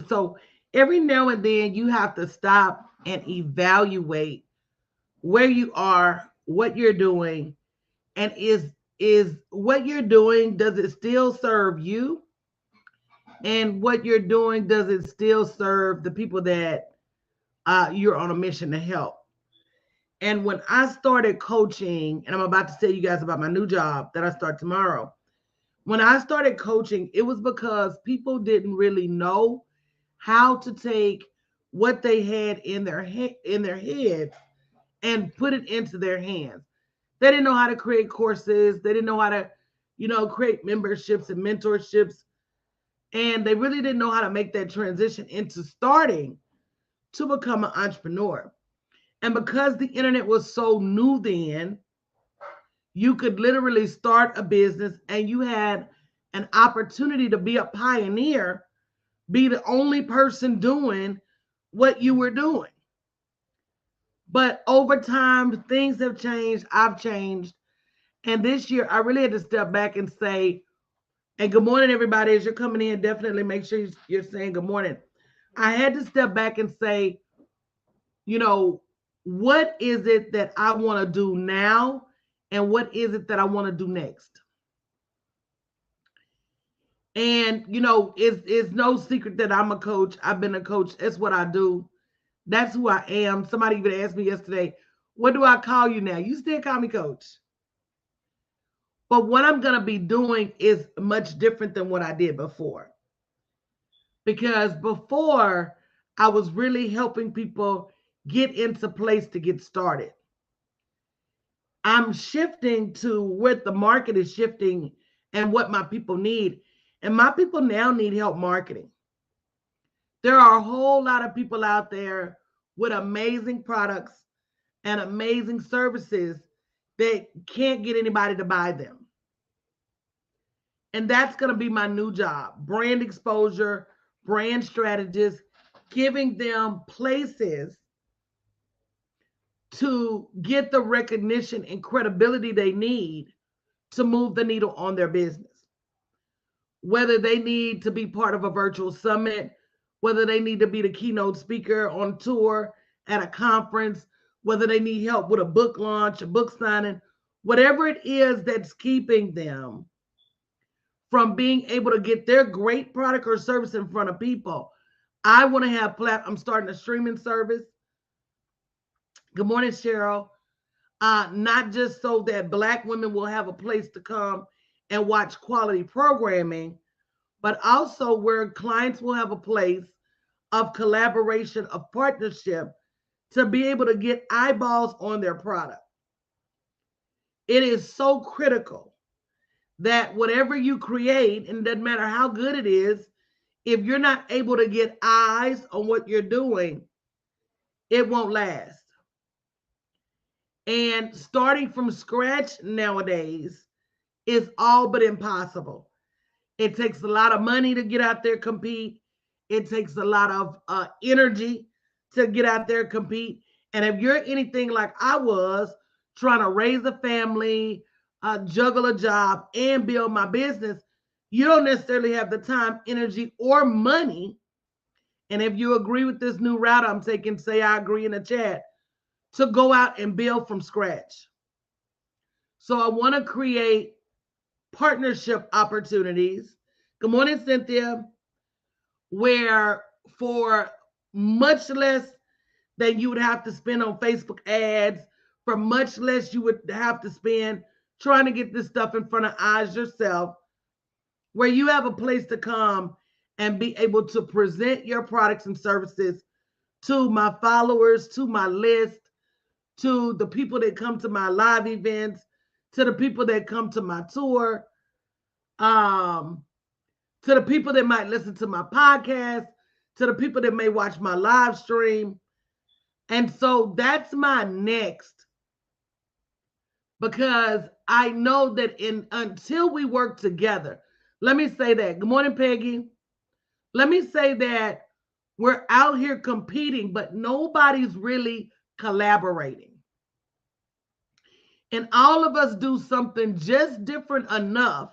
So every now and then you have to stop and evaluate where you are, what you're doing, and is what you're doing, does it still serve you? And what you're doing, does it still serve the people that you're on a mission to help? And when I started coaching, and I'm about to tell you guys about my new job that I start tomorrow. When I started coaching, it was because people didn't really know how to take what they had in their in their heads and put it into their hands. They didn't know how to create courses. They didn't know how to, create memberships and mentorships. And they really didn't know how to make that transition into starting to become an entrepreneur. And because the internet was so new then, you could literally start a business and you had an opportunity to be a pioneer, be the only person doing what you were doing. But over time, things have changed. I've changed. And this year, I really had to step back and say, and good morning, everybody. As you're coming in, definitely make sure you're saying good morning. I had to step back and say, you know, what is it that I want to do now? And what is it that I want to do next? And, it's no secret that I'm a coach. I've been a coach. That's what I do. That's who I am. Somebody even asked me yesterday, what do I call you now? You still call me coach. But what I'm going to be doing is much different than what I did before. Because before, I was really helping people get into place to get started. I'm shifting to where the market is shifting and what my people need. And my people now need help marketing. There are a whole lot of people out there with amazing products and amazing services that can't get anybody to buy them. And that's going to be my new job, brand exposure, brand strategist, giving them places to get the recognition and credibility they need to move the needle on their business. Whether they need to be part of a virtual summit, whether they need to be the keynote speaker on tour at a conference, whether they need help with a book launch, a book signing, whatever it is that's keeping them from being able to get their great product or service in front of people. I want to have I'm starting a streaming service. Good morning, Cheryl. Not just so that Black women will have a place to come and watch quality programming, but also where clients will have a place of collaboration, of partnership to be able to get eyeballs on their product. It is so critical that whatever you create, and it doesn't matter how good it is, if you're not able to get eyes on what you're doing, it won't last. And starting from scratch nowadays is all but impossible. It takes a lot of money to get out there compete. It takes a lot of energy to get out there compete. And if you're anything like I was, trying to raise a family, juggle a job, and build my business, you don't necessarily have the time, energy, or money. And if you agree with this new route I'm taking, say I agree in the chat, to go out and build from scratch. So I want to create partnership opportunities. Good morning, Cynthia. Where for much less than you would have to spend on Facebook ads, for much less you would have to spend trying to get this stuff in front of eyes yourself, where you have a place to come and be able to present your products and services to my followers, to my list, to the people that come to my live events, to the people that come to my tour, um, to the people that might listen to my podcast, to the people that may watch my live stream. And so that's my next, because I know that until we work together, let me say that. Good morning, Peggy. Let me say that we're out here competing, but nobody's really collaborating. And all of us do something just different enough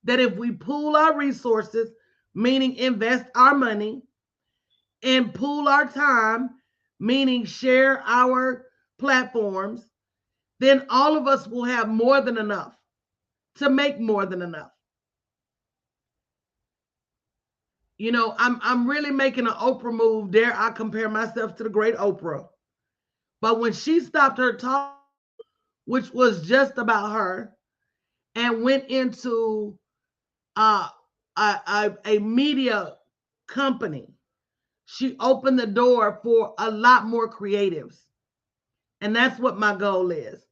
that if we pool our resources, meaning invest our money, and pool our time, meaning share our platforms, then all of us will have more than enough to make more than enough. You know, I'm really making an Oprah move. Dare I compare myself to the great Oprah? But when she stopped her talk, which was just about her, and went into uh, a media company, she opened the door for a lot more creatives. And that's what my goal is.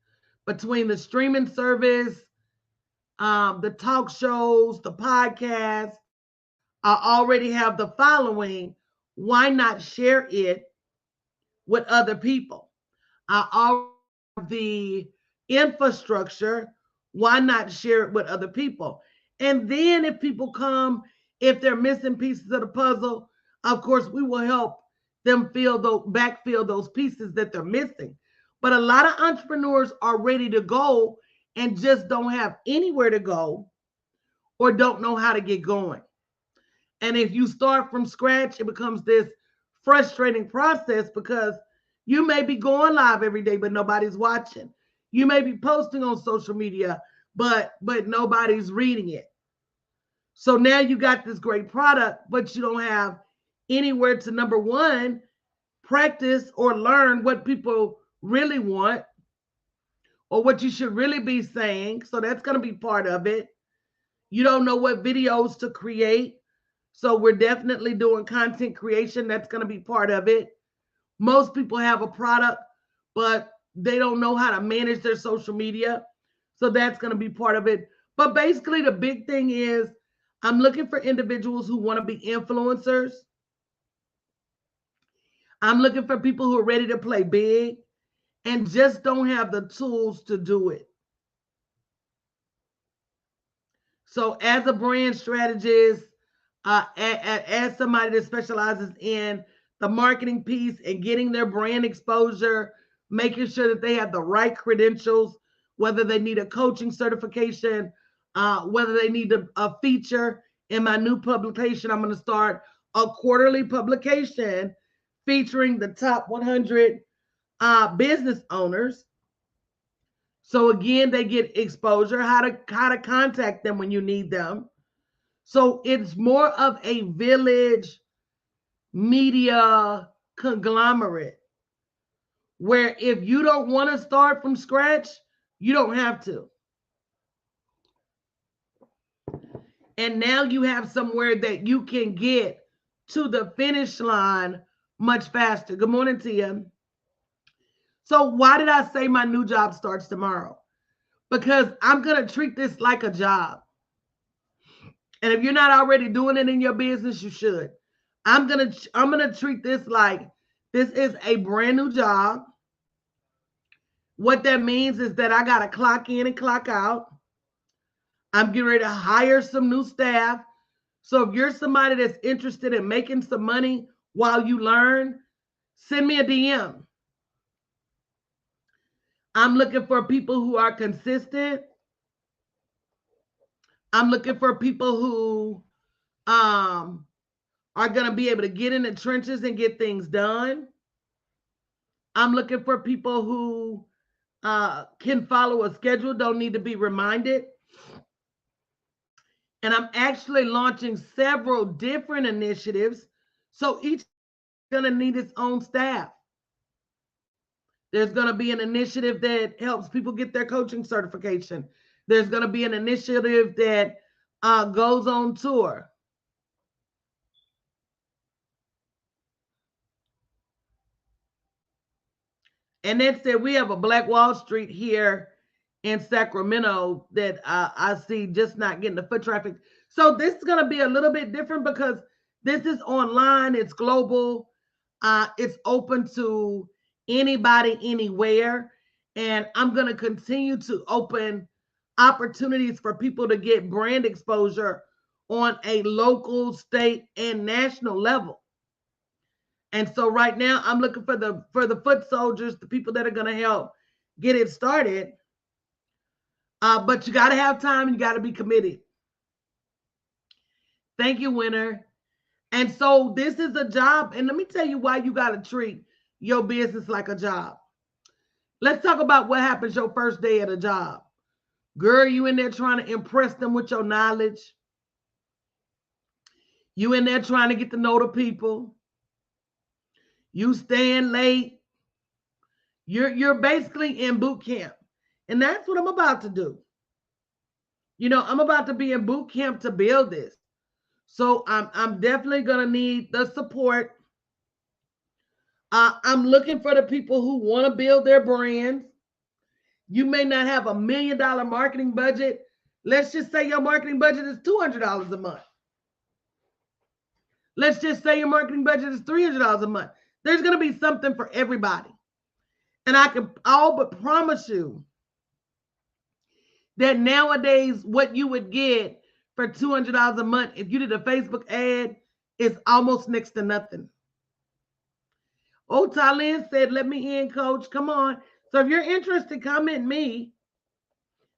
Between the streaming service, the talk shows, the podcast, I already have the following. Why not share it with other people? I already have the infrastructure. Why not share it with other people? And then if people come, if they're missing pieces of the puzzle, of course, we will help them backfill those pieces that they're missing. But a lot of entrepreneurs are ready to go and just don't have anywhere to go or don't know how to get going. And if you start from scratch, it becomes this frustrating process because you may be going live every day, but nobody's watching. You may be posting on social media, but nobody's reading it. So now you got this great product, but you don't have anywhere to, number one, practice or learn what people really want or what you should really be saying. So that's going to be part of it. You don't know what videos to create. So we're definitely doing content creation. That's going to be part of it. Most people have a product, but they don't know how to manage their social media. So that's going to be part of it. But basically, the big thing is I'm looking for individuals who want to be influencers. I'm looking for people who are ready to play big and just don't have the tools to do it. So as a brand strategist, as somebody that specializes in the marketing piece and getting their brand exposure, making sure that they have the right credentials, whether they need a coaching certification, whether they need a feature. In my new publication, I'm going to start a quarterly publication featuring the top 100 business owners. So again, they get exposure, how to contact them when you need them. So it's more of a village media conglomerate where if you don't want to start from scratch, you don't have to. And now you have somewhere that you can get to the finish line much faster. Good morning, Tia. So why did I say my new job starts tomorrow? Because I'm going to treat this like a job. And if you're not already doing it in your business, you should. I'm gonna treat this like this is a brand new job. What that means is that I gotta clock in and clock out. I'm getting ready to hire some new staff. So if you're somebody that's interested in making some money while you learn, send me a DM. I'm looking for people who are consistent. I'm looking for people who are going to be able to get in the trenches and get things done. I'm looking for people who can follow a schedule, don't need to be reminded. And I'm actually launching several different initiatives. So each is going to need its own staff. There's going to be an initiative that helps people get their coaching certification. There's going to be an initiative that goes on tour. And that's it. We have a Black Wall Street here in Sacramento that I see just not getting the foot traffic. So this is going to be a little bit different because this is online. It's global. It's open to anybody, anywhere. And I'm going to continue to open opportunities for people to get brand exposure on a local, state, and national level. And so right now I'm looking for the foot soldiers, the people that are going to help get it started. But you got to have time and you got to be committed. Thank you, winner. And so this is a job. And let me tell you why you got to treat your business like a job. Let's talk about what happens your first day at a job. Girl, you in there trying to impress them with your knowledge. You in there trying to get to know the people. You staying late. You're basically in boot camp. And that's what I'm about to do. I'm about to be in boot camp to build this. So I'm definitely gonna need the support. I'm looking for the people who want to build their brands. You may not have $1 million marketing budget. Let's just say your marketing budget is $200 a month. Let's just say your marketing budget is $300 a month. There's going to be something for everybody. And I can all but promise you that nowadays what you would get for $200 a month if you did a Facebook ad is almost next to nothing. Oh, Tylin said, let me in, coach. Come on. So if you're interested, comment me.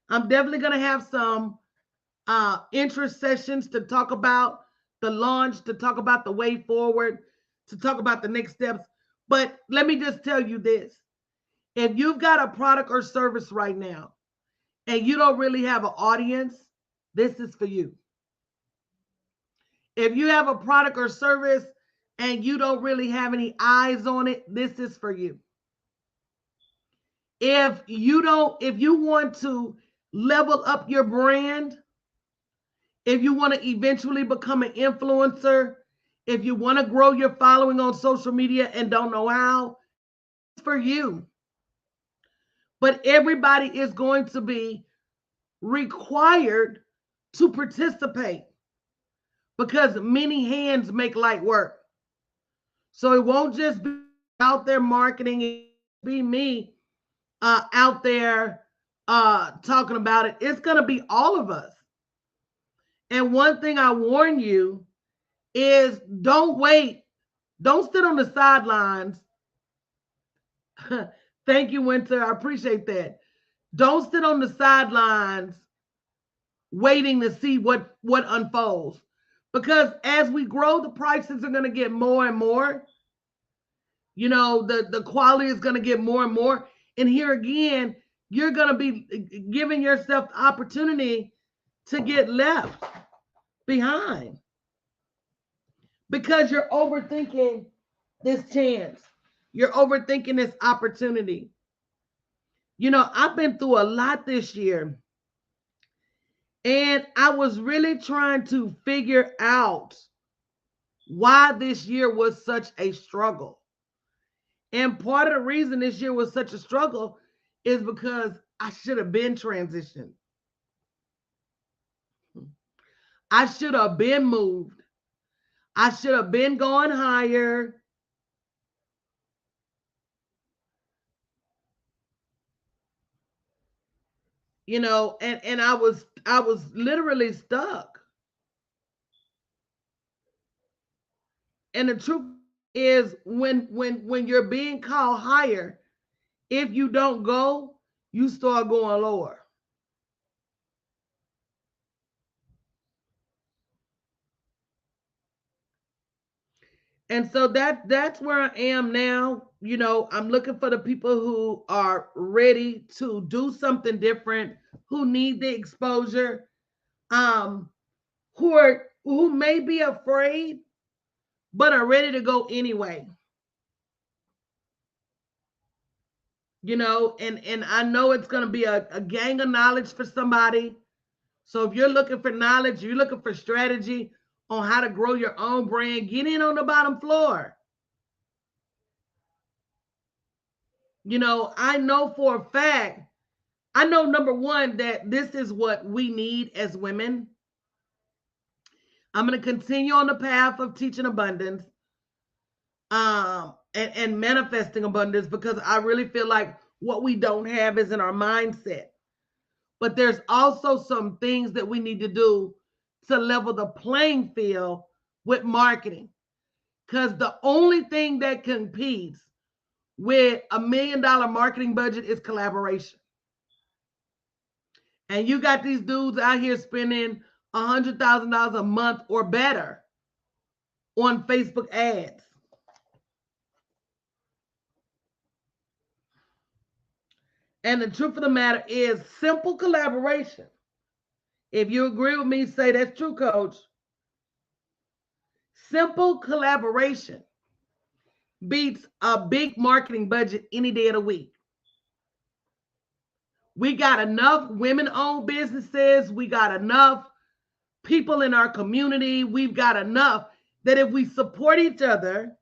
I'm definitely going to have some interest sessions to talk about the launch, to talk about the way forward, to talk about the next steps. But let me just tell you this. If you've got a product or service right now and you don't really have an audience, this is for you. If you have a product or service and you don't really have any eyes on it, this is for you. If you want to level up your brand, if you want to eventually become an influencer, if you want to grow your following on social media and don't know how, it's for you. But everybody is going to be required to participate because many hands make light work. So it won't just be out there marketing, it be me out there talking about it. It's going to be all of us. And one thing I warn you is don't wait. Don't sit on the sidelines. Thank you, Winter. I appreciate that. Don't sit on the sidelines waiting to see what unfolds. Because as we grow, the prices are going to get more and more. The quality is going to get more and more. And here again, you're going to be giving yourself the opportunity to get left behind because you're overthinking this chance. You're overthinking this opportunity. I've been through a lot this year, and I was really trying to figure out why this year was such a struggle. And part of the reason this year was such a struggle is because I should have been transitioned. I should have been moved. I should have been going higher. And I was literally stuck. And the truth is when you're being called higher, if you don't go, you start going lower. And so that's where I am now. I'm looking for the people who are ready to do something different, who need the exposure, um, who may be afraid, but are ready to go anyway. And I know it's going to be a gang of knowledge for somebody. So if you're looking for knowledge, you're looking for strategy on how to grow your own brand, get in on the bottom floor. I know for a fact, I know number one, that this is what we need as women. I'm going to continue on the path of teaching abundance and manifesting abundance because I really feel like what we don't have is in our mindset. But there's also some things that we need to do to level the playing field with marketing. Because the only thing that competes with $1 million marketing budget is collaboration. And you got these dudes out here spending $100,000 a month or better on Facebook ads. And the truth of the matter is simple collaboration. If you agree with me, say that's true, coach. Simple collaboration beats a big marketing budget any day of the week. We got enough women-owned businesses. We got enough people in our community. We've got enough that if we support each other,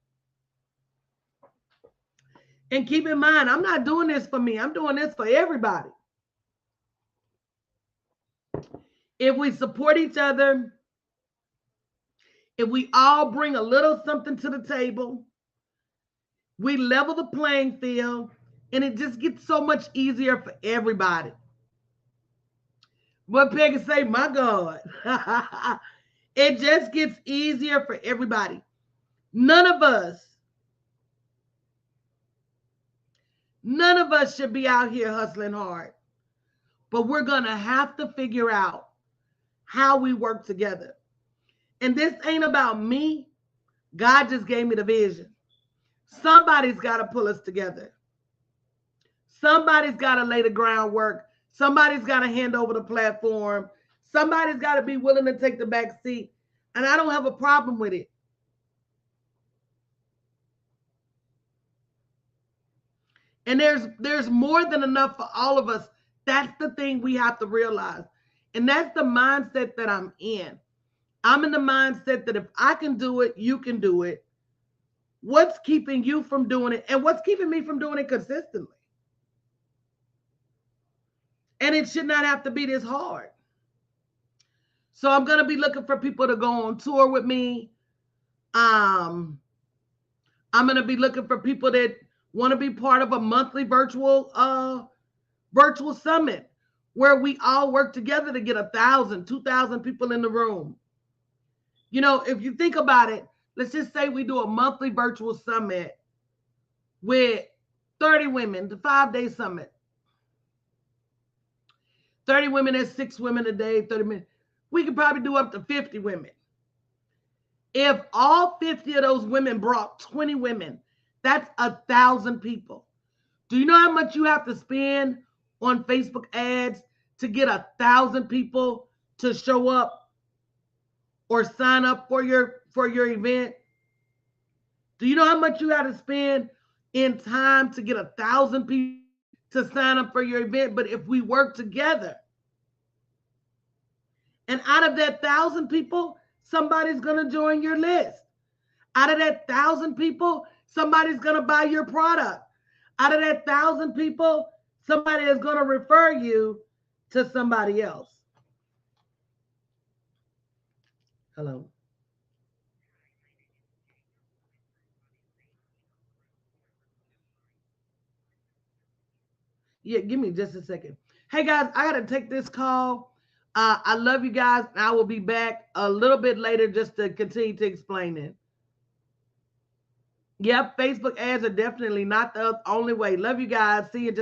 and keep in mind, I'm not doing this for me. I'm doing this for everybody. If we support each other, if we all bring a little something to the table, we level the playing field, and it just gets so much easier for everybody. What Peggy say, my God. It just gets easier for everybody. None of us should be out here hustling hard. But we're going to have to figure out how we work together. And this ain't about me. God just gave me the vision. Somebody's got to pull us together. Somebody's got to lay the groundwork. Somebody's got to hand over the platform. Somebody's got to be willing to take the back seat. And I don't have a problem with it. And there's more than enough for all of us. That's the thing we have to realize. And that's the mindset that I'm in. I'm in the mindset that if I can do it, you can do it. What's keeping you from doing it? And what's keeping me from doing it consistently? And it should not have to be this hard. So I'm going to be looking for people to go on tour with me. I'm going to be looking for people that want to be part of a monthly virtual summit where we all work together to get 1,000, 2,000 people in the room. You know, if you think about it, let's just say we do a monthly virtual summit with 30 women, the 5-day summit. 30 women, that's 6 women a day, 30 minutes. We could probably do up to 50 women. If all 50 of those women brought 20 women, that's 1,000 people. Do you know how much you have to spend on Facebook ads to get 1,000 people to show up or sign up for your event? Do you know how much you got to spend in time to get 1,000 people to sign up for your event? But if we work together, and out of that 1,000 people, somebody's going to join your list. Out of that 1,000 people, somebody's going to buy your product. Out of that 1,000 people, somebody is going to refer you to somebody else. Hello. Yeah, give me just a second. Hey guys, I got to take this call. I love you guys. I will be back a little bit later just to continue to explain it. Yep, Facebook ads are definitely not the only way. Love you guys. See you just